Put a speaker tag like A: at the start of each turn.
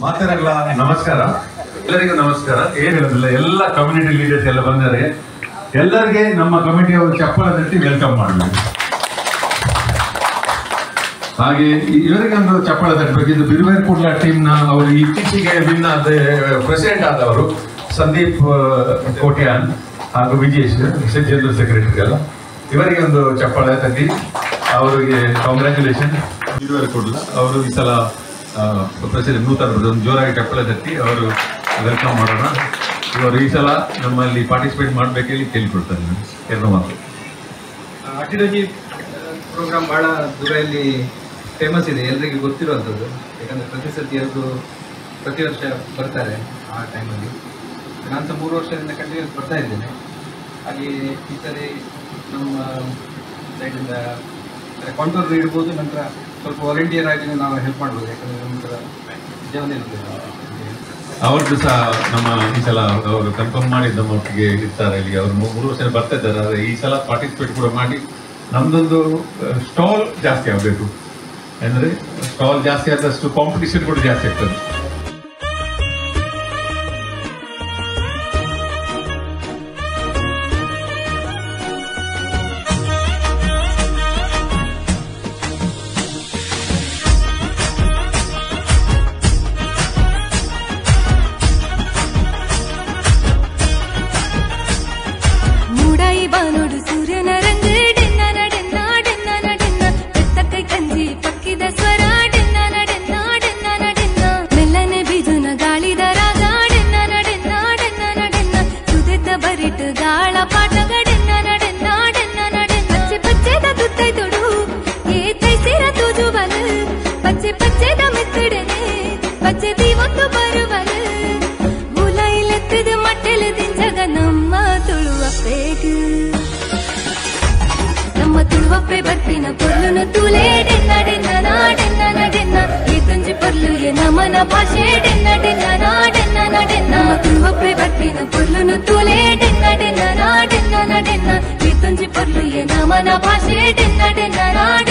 A: ಮಾತರಲ್ಲ ನಮಸ್ಕಾರ, ಎಲ್ಲರಿಗೂ ನಮಸ್ಕಾರ. ಏನ್ ಹೇಳೋದಿಲ್ಲ, ಎಲ್ಲ ಕಮ್ಯುನಿಟಿ ಲೀಡರ್ಸ್ ಎಲ್ಲ ಬಂದರೆ ಎಲ್ಲರಿಗೆ ನಮ್ಮ ಕಮಿಟಿಯವರು ಚಪ್ಪಳ ತಟ್ಟಿ ವೆಲ್ಕಮ್ ಮಾಡಬೇಕು. ಹಾಗೆ ಇವರಿಗೆ ಒಂದು ಚಪ್ಪಳ ತಟ್ಟಬೇಕು. ಇದು ಬಿರುವೇರ್ ಕುಡ್ಲ ಟೀಮ್ನ ಅವರು ಇತ್ತೀಚೆಗೆ ವಿನ್ ಆದ ಪ್ರೆಸಿಡೆಂಟ್ ಆದವರು ಸಂದೀಪ್ ಕೋಟ್ಯಾನ್ ಹಾಗೂ ವಿಜೇಶ್ ಜನರಲ್ ಸೆಕ್ರೆಟರಿ ಅಲ್ಲ, ಇವರಿಗೆ ಒಂದು ಚಪ್ಪಳ ತಟ್ಟಿ ಅವರಿಗೆ ಕಾಂಗ್ರ್ಯಾಚುಲೇಷನ್. ಬಿರುವೇರ್ ಕುಡ್ಲ ಅವರು ಈ ಸಲ ಪ್ರೆಸಿಡೆಂಟ್ ನೂತನ ಒಂದು ಜೋರಾಗಿ ಚಪ್ಪಳ ತಟ್ಟಿ ಅವರು ವೆಲ್ಕಮ್ ಮಾಡೋಣ. ಇವರು ಈ ಸಲ ನಮ್ಮಲ್ಲಿ ಪಾರ್ಟಿಸಿಪೇಟ್ ಮಾಡಬೇಕೇಳಿ ಕೇಳಿಕೊಡ್ತಾರೆ. ಎರಡು ಮಾತು.
B: ಅಟಿಡೋಜಿ ಪ್ರೋಗ್ರಾಮ್ ಬಹಳ ದೂರಲ್ಲಿ ಫೇಮಸ್ ಇದೆ, ಎಲ್ಲರಿಗೂ ಗೊತ್ತಿರುವಂಥದ್ದು. ಯಾಕಂದರೆ ಪ್ರತಿ ವರ್ಷ ಬರ್ತಾರೆ ಆ ಟೈಮಲ್ಲಿ. ನಾನು ಸಹ 3 ವರ್ಷದಿಂದ ಕಂಟಿನ್ಯೂಸ್ ಬರ್ತಾ ಇದ್ದೇನೆ. ಹಾಗೆ ಈ ಸರಿ ನಮ್ಮ ಸೈಡಿಂದ ಕಾಂಟೂರ್ ಇಡ್ಬೋದು, ನಂತರ ಸ್ವಲ್ಪ ವಾಲಂಟಿಯರ್ ಆಗಿ ನಾವು ಹೆಲ್ಪ್ ಮಾಡ್ಬೋದು. ಯಾಕಂದರೆ ನಂತರ ಜೀವನ ಇರ್ತದೆ.
A: ಅವ್ರದ್ದು ಸಹ ನಮ್ಮ ಈ ಸಲ ಅವರು ಕನ್ಫರ್ಮ್ ಮಾಡಿ ನಮ್ಮ ಒಟ್ಟಿಗೆ ಇರ್ತಾರೆ ಇಲ್ಲಿ. ಅವರು 3 ವರ್ಷ ಬರ್ತಾ ಇದ್ದಾರೆ. ಆದರೆ ಈ ಸಲ ಪಾರ್ಟಿಸಿಪೇಟ್ ಕೂಡ ಮಾಡಿ ನಮ್ದೊಂದು ಸ್ಟಾಲ್ ಜಾಸ್ತಿ ಆಗಬೇಕು. ಅಂದರೆ ಸ್ಟಾಲ್ ಜಾಸ್ತಿ ಆದಷ್ಟು ಕಾಂಪಿಟಿಷನ್ ಕೂಡ ಜಾಸ್ತಿ ಆಗ್ತದೆ.
C: ನೋಡು ಸೂರ್ಯನ ರಂಗ ಡೆನ್ನ ನಡೆನ್ನ ಡೆನ್ನ ನಡೆನ್ನ ಬೆತ್ತಕ್ಕೈ ಕಂಜಿ ಪಕ್ಕಿದ ಸ್ವರ ಡೆನ್ನ ನಡೆನ್ನ ಡೆನ್ನ ನಡೆನ್ನ ಮೆಲ್ಲನೆ ಬಿಜುನ ಗಾಳಿದ ರಾಗ ಡೆನ್ನ ನಡೆನ್ನ ಡೆನ್ನ ನಡೆನ್ನ ಸುದೆತ್ತ ಬರಿಟ್ ಗಾಳ ಪಾಠಗ ಡೆನ್ನ ನಡೆನ್ನ ಡೆನ್ನ ನಡೆನ್ನ ಪಚ್ಚೆ ಪಚ್ಚೆದ ತುತ್ತೈ ತೊಡು ಏ ತೈಸಿರ ತೂಜುವಲ್ ಪಚ್ಚೆ ಪಚ್ಚೆದ ಮೆತ್ತಡೆನೆ ಪಚ್ಚೆ ದೀವತ್ತು ಬರುವಲ್ ಮುಲೈಲೆತ್ತದ ಮಟ್ಟೆಲೆ ದಿಂಜಗ ನಮ್ಮ ತುಳುವ ಪೇಟು ನಮ್ಮ ತುಳುವಪ್ಪೆ ಬರ್ಪಿನ ಪೊರ್ಲುನು ತೂಲೆ ಡೆನ್ನ ಡೆನ್ನ ನಾಡೆನ್ನ ನಡೆನ್ನ ಈ ತುಂಜಿ ಪೊರ್ಲುಗೆ ನಮನ ಭಾಷೆ ಡೆನ್ನ ಡೆನ್ನ ನಾಡೆನ್ನ ನಡೆನ್ನ ನಮ್ಮ ತುಳುವಪ್ಪೆ ಬರ್ಪಿನ ಪೊರ್ಲುನು ತೂಲೆ ಡೆನ್ನ ಡೆನ್ನ ನಾಡೆನ್ನ ನಡೆನ್ನ ಈ ತುಂಜಿ ಪೊರ್ಲುಗೆ ನಮನ ಭಾಷೆ ಡೆನ್ನ ಡೆನ್ನ ನಾಡ